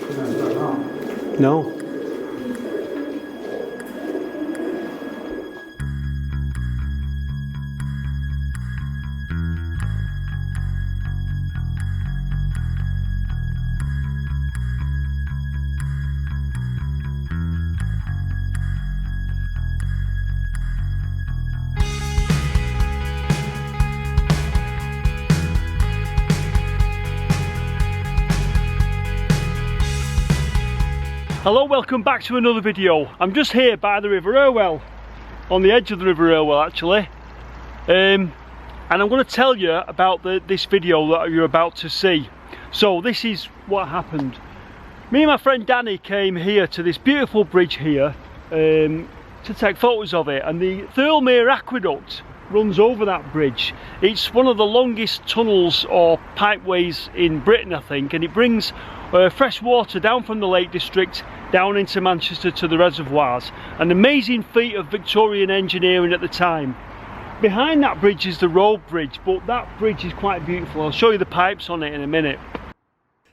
No. Hello, welcome back to another video. I'm just here by the River Irwell, on the edge of the River Irwell actually, and I'm going to tell you about this video that you're about to see. So this is what happened. Me and my friend Danny came here to this beautiful bridge here to take photos of it, and the Thirlmere aqueduct runs over that bridge. It's one of the longest tunnels or pipeways in Britain, I think, and it brings fresh water down from the Lake District down into Manchester to the reservoirs. An amazing feat of Victorian engineering at the time. Behind that bridge is the road bridge, but that bridge is quite beautiful. I'll show you the pipes on it in a minute.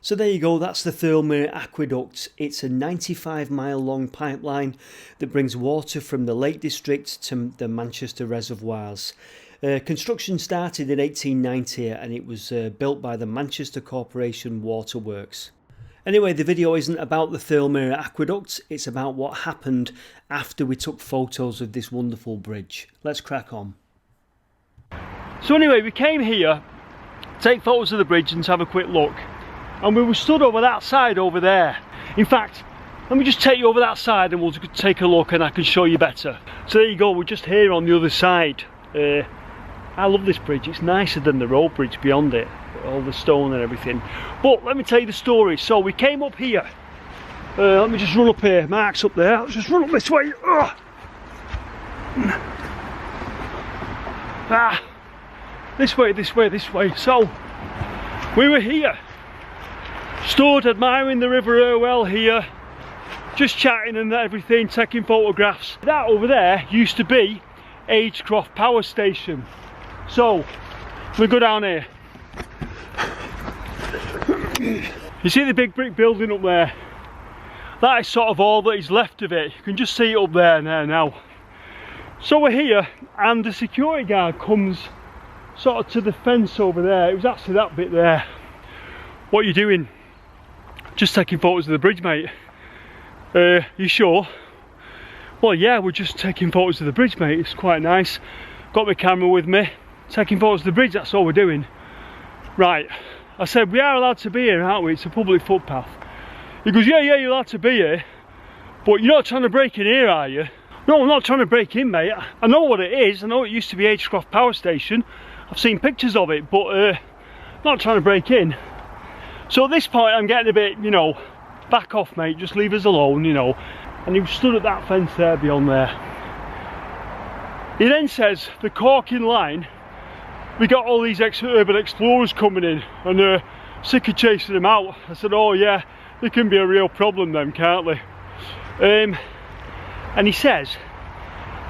So there you go, that's the Thirlmere aqueduct. It's a 95-mile long pipeline that brings water from the Lake District to the Manchester reservoirs. Construction started in 1890 and it was built by the Manchester Corporation Waterworks. Anyway, the video isn't about the Thirlmere aqueduct, it's about what happened after we took photos of this wonderful bridge. Let's crack on. So anyway, we came here to take photos of the bridge and to have a quick look. And we were stood over that side over there. In fact, let me just take you over that side and we'll take a look and I can show you better. So there you go, we're just here on the other side. I love this bridge, it's nicer than the road bridge beyond it. All the stone and everything. But let me tell you the story. So we came up here. Let me just run up here. Mark's up there. Let's just run up this way. This way, this way, this way. So we were here, stood admiring the River Irwell here, just chatting and everything, taking photographs. That over there used to be Agecroft Power Station. So we go down here. You see the big brick building up there? That is sort of all that is left of it. You can just see it up there now. So we're here and the security guard comes sort of to the fence over there. It was actually that bit there. What are you doing? Just taking photos of the bridge, mate. You sure? Well, yeah, we're just taking photos of the bridge, mate. It's quite nice. Got my camera with me. Taking photos of the bridge, that's all we're doing. Right. I said, we are allowed to be here, aren't we? It's a public footpath. He goes, yeah, you're allowed to be here, but you're not trying to break in here, are you? No, I'm not trying to break in, mate. I know what it is. I know it used to be Agecroft Power Station. I've seen pictures of it, but not trying to break in. So at this point, I'm getting a bit, you know, back off, mate. Just leave us alone, you know. And he stood at that fence there, beyond there. He then says, the corking line, we got all these urban explorers coming in and they're sick of chasing them out. I said, oh yeah, they can be a real problem then, can't they? And he says,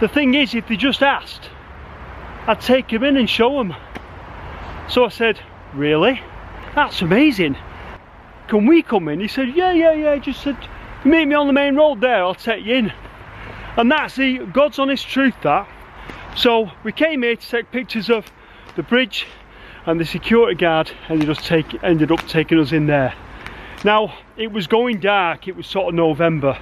the thing is, if they just asked, I'd take them in and show them. So I said, really? That's amazing. Can we come in? He said, yeah. Just said, meet me on the main road there, I'll take you in. And that's the God's honest truth, that. So we came here to take pictures of the bridge, and the security guard ended up taking us in there. Now it was going dark, it was sort of November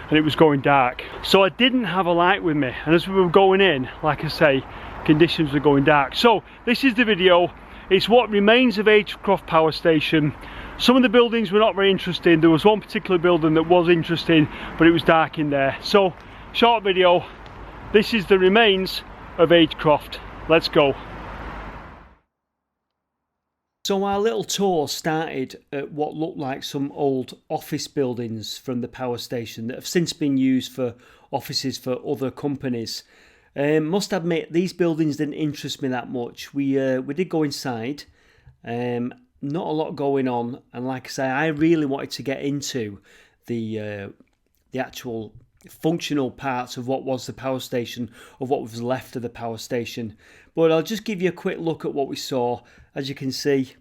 and it was going dark, so I didn't have a light with me, and as we were going in, like I say, conditions were going dark. So this is the video. It's what remains of Agecroft Power Station. Some of the buildings were not very interesting. There was one particular building that was interesting, but it was dark in there. So short video, this is the remains of Agecroft. Let's go. So our little tour started at what looked like some old office buildings from the power station that have since been used for offices for other companies. Must admit, these buildings didn't interest me that much. We did go inside, not a lot going on, and like I say, I really wanted to get into the actual functional parts of what was the power station, of what was left of the power station. But I'll just give you a quick look at what we saw. As you can see,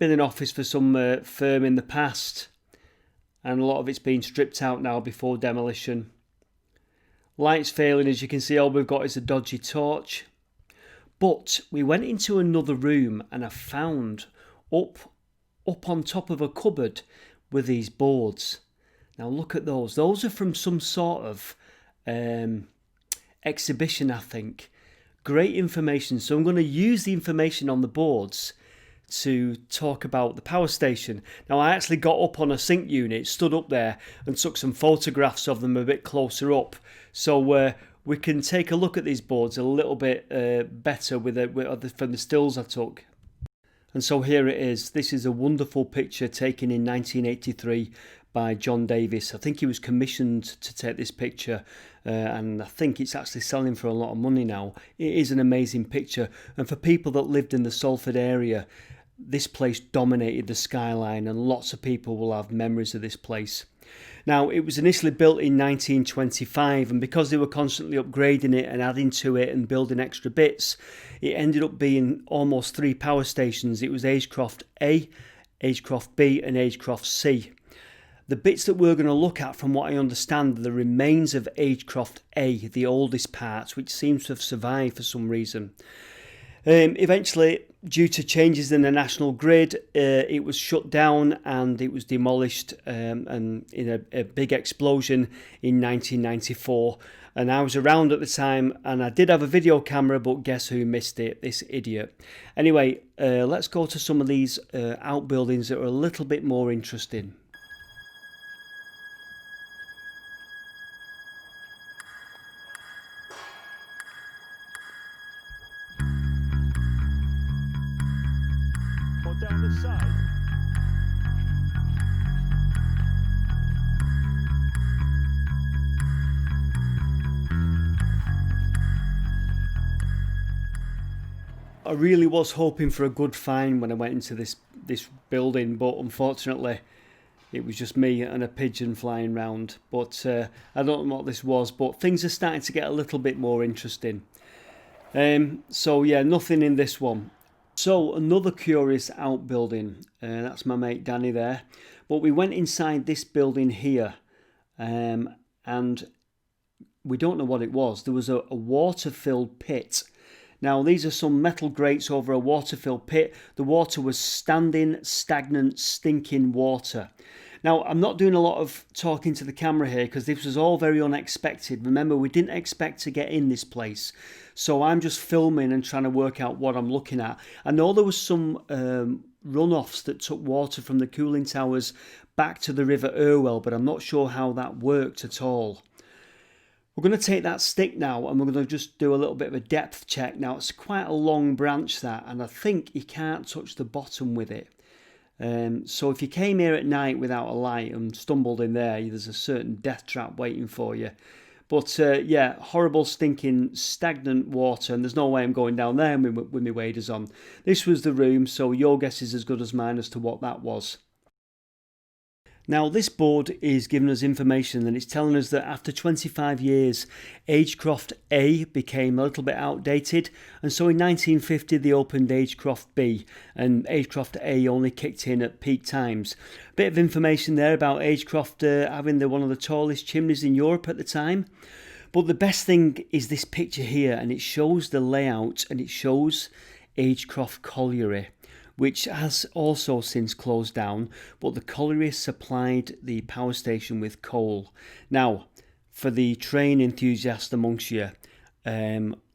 been an office for some firm in the past, and a lot of it's been stripped out now before demolition. Lights failing, as you can see. All we've got is a dodgy torch. But we went into another room and I found up on top of a cupboard with these boards. Now look at those. Those are from some sort of exhibition, I think. Great information. So I'm going to use the information on the boards to talk about the power station. Now I actually got up on a sink unit, stood up there and took some photographs of them a bit closer up. So we can take a look at these boards a little bit better from the stills I took. And so here it is. This is a wonderful picture taken in 1983 by John Davis. I think he was commissioned to take this picture, and I think it's actually selling for a lot of money now. It is an amazing picture, and for people that lived in the Salford area, this place dominated the skyline, and lots of people will have memories of this place. Now, it was initially built in 1925, and because they were constantly upgrading it and adding to it and building extra bits, it ended up being almost 3 power stations. It was Agecroft A, Agecroft B and Agecroft C. The bits that we're going to look at, from what I understand, are the remains of Agecroft A, the oldest part, which seems to have survived for some reason. Eventually, due to changes in the national grid, it was shut down and it was demolished and in a big explosion in 1994. And I was around at the time, and I did have a video camera, but guess who missed it? This idiot. Anyway, let's go to some of these outbuildings that are a little bit more interesting. Down this side. I really was hoping for a good find when I went into this building, but unfortunately it was just me and a pigeon flying round. But I don't know what this was, but things are starting to get a little bit more interesting. So yeah, nothing in this one. So another curious outbuilding, that's my mate Danny there, but we went inside this building here, and we don't know what it was. There was a water-filled pit. Now these are some metal grates over a water-filled pit. The water was standing, stagnant, stinking water. Now, I'm not doing a lot of talking to the camera here because this was all very unexpected. Remember, we didn't expect to get in this place. So I'm just filming and trying to work out what I'm looking at. I know there was some runoffs that took water from the cooling towers back to the River Irwell, but I'm not sure how that worked at all. We're going to take that stick now and we're going to just do a little bit of a depth check. Now, it's quite a long branch, that, and I think you can't touch the bottom with it. So if you came here at night without a light and stumbled in there, there's a certain death trap waiting for you. But yeah, horrible stinking stagnant water, and there's no way I'm going down there with my waders on. This was the room, so your guess is as good as mine as to what that was. Now this board is giving us information, and it's telling us that after 25 years Agecroft A became a little bit outdated, and so in 1950 they opened Agecroft B, and Agecroft A only kicked in at peak times. Bit of information there about Agecroft having one of the tallest chimneys in Europe at the time. But the best thing is this picture here, and it shows the layout, and it shows Agecroft Colliery, which has also since closed down, but the colliery supplied the power station with coal. Now, for the train enthusiast amongst you,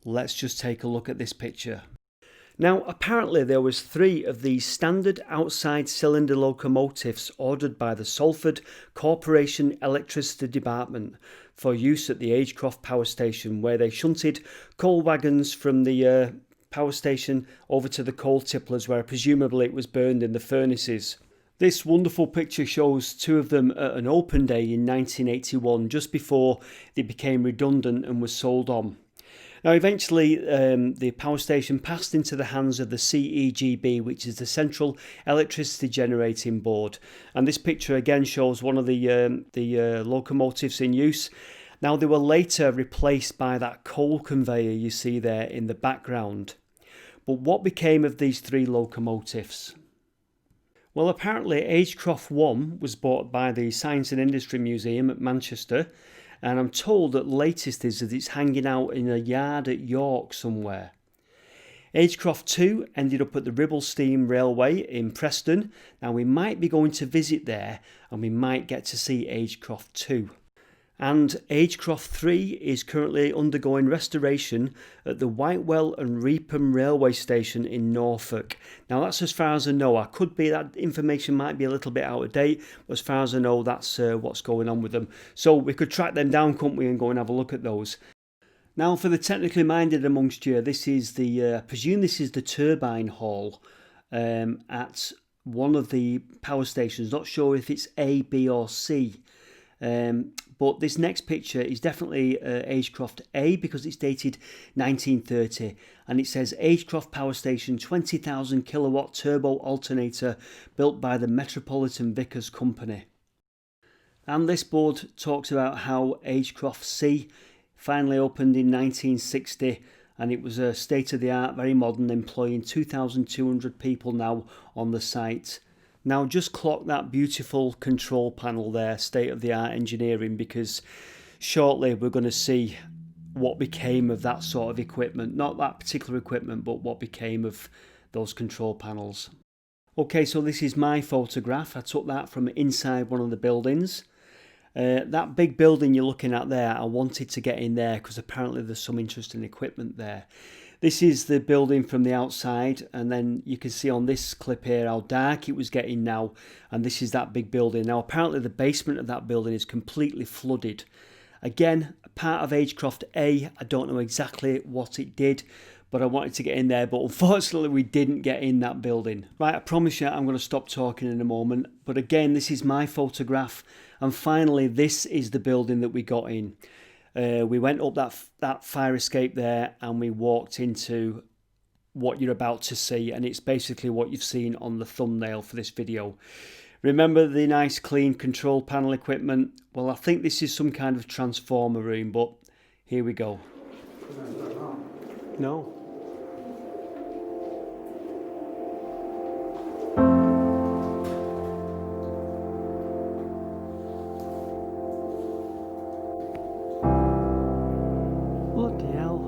let's just take a look at this picture. Now, apparently there was 3 of these standard outside cylinder locomotives ordered by the Salford Corporation Electricity Department for use at the Agecroft Power Station, where they shunted coal wagons from the power station over to the coal tipplers, where presumably it was burned in the furnaces. This wonderful picture shows 2 of them at an open day in 1981, just before they became redundant and was sold on. Now eventually the power station passed into the hands of the CEGB, which is the Central Electricity Generating Board, and this picture again shows one of the locomotives in use. Now they were later replaced by that coal conveyor you see there in the background. But what became of these 3 locomotives? Well, apparently Agecroft 1 was bought by the Science and Industry Museum at Manchester, and I'm told that the latest is that it's hanging out in a yard at York somewhere. Agecroft 2 ended up at the Ribble Steam Railway in Preston. Now we might be going to visit there and we might get to see Agecroft 2. And Agecroft 3 is currently undergoing restoration at the Whitewell and Reepham Railway Station in Norfolk. Now that's as far as I know. I could be, that information might be a little bit out of date, but as far as I know, that's what's going on with them. So we could track them down, couldn't we, and go and have a look at those. Now for the technically minded amongst you, this is the, I presume this is the turbine hall at one of the power stations. Not sure if it's A, B or C. But this next picture is definitely Agecroft A because it's dated 1930 and it says Agecroft Power Station 20,000 kilowatt turbo alternator built by the Metropolitan Vickers Company. And this board talks about how Agecroft C finally opened in 1960 and it was a state-of-the-art, very modern, employing 2,200 people now on the site. Now just clock that beautiful control panel there, state-of-the-art engineering, because shortly we're going to see what became of that sort of equipment. Not that particular equipment, but what became of those control panels. Okay, so this is my photograph. I took that from inside one of the buildings. That big building you're looking at there, I wanted to get in there because apparently there's some interesting equipment there. This is the building from the outside, and then you can see on this clip here how dark it was getting now, and this is that big building. Now apparently the basement of that building is completely flooded. Again, part of Agecroft A, I don't know exactly what it did, but I wanted to get in there, but unfortunately we didn't get in that building. Right, I promise you I'm going to stop talking in a moment, but again, this is my photograph, and finally this is the building that we got in. We went up that fire escape there and we walked into what you're about to see, and it's basically what you've seen on the thumbnail for this video. Remember the nice clean control panel equipment? Well, I think this is some kind of transformer room, but here we go. No. Bloody hell.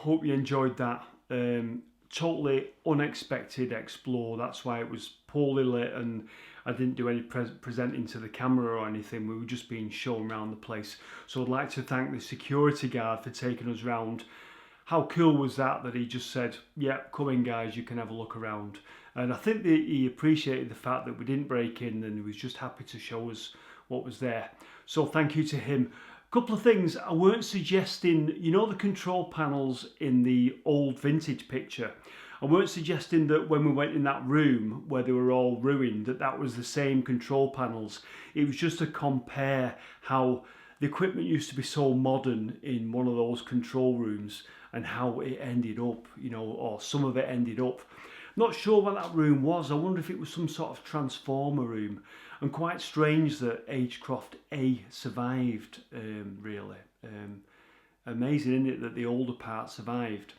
hope you enjoyed that. Totally unexpected explore. That's why it was poorly lit and I didn't do any presenting to the camera or anything. We were just being shown around the place. So I'd like to thank the security guard for taking us round. How cool was that he just said, yeah, come in guys, you can have a look around. And I think that he appreciated the fact that we didn't break in, and he was just happy to show us what was there. So thank you to him. A couple of things. I weren't suggesting, you know, the control panels in the old vintage picture. I weren't suggesting that when we went in that room where they were all ruined, that was the same control panels. It was just to compare how the equipment used to be so modern in one of those control rooms and how it ended up, you know, or some of it ended up. Not sure what that room was. I wonder if it was some sort of transformer room. And quite strange that Agecroft A survived, really. Amazing, isn't it, that the older part survived.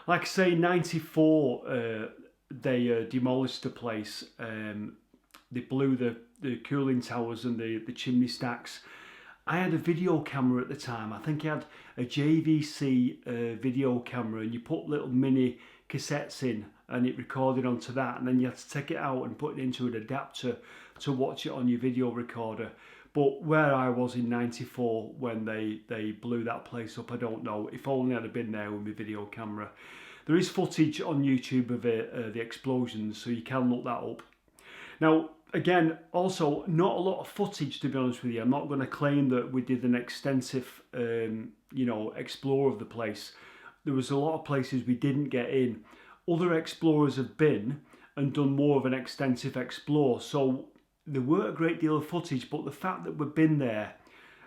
Like I say, 94, they demolished the place. They blew the cooling towers and the chimney stacks. I had a video camera at the time. I think I had a JVC video camera, and you put little mini cassettes in and it recorded onto that, and then you had to take it out and put it into an adapter to watch it on your video recorder. But where I was in 94 when they blew that place up, I don't know. If only I'd have been there with my video camera. There is footage on YouTube of the explosions, so you can look that up. Now, again, also not a lot of footage, to be honest with you. I'm not going to claim that we did an extensive, you know, explore of the place. There was a lot of places we didn't get in. Other explorers have been and done more of an extensive explore, so there were a great deal of footage, but the fact that we've been there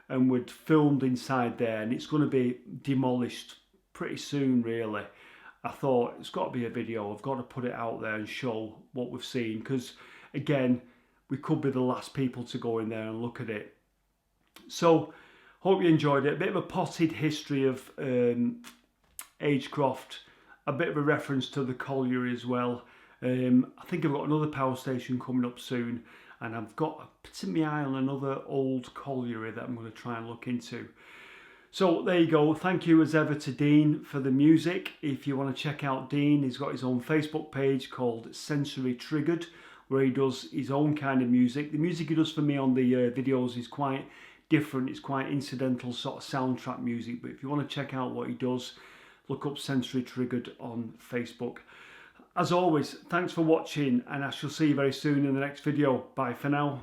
and we'd filmed inside there and it's going to be demolished pretty soon, really, I thought it's got to be a video. I've got to put it out there and show what we've seen, because again, we could be the last people to go in there and look at it. So hope you enjoyed it. A bit of a potted history of Agecroft, a bit of a reference to the colliery as well. I think I've got another power station coming up soon, and I've got my eye on another old colliery that I'm going to try and look into. So there you go. Thank you as ever to Dean for the music. If you want to check out Dean, he's got his own Facebook page called Sensory Triggered, where he does his own kind of music. The music he does for me on the videos is quite different. It's quite incidental sort of soundtrack music. But if you want to check out what he does, look up Sensory Triggered on Facebook. As always, thanks for watching, and I shall see you very soon in the next video. Bye for now.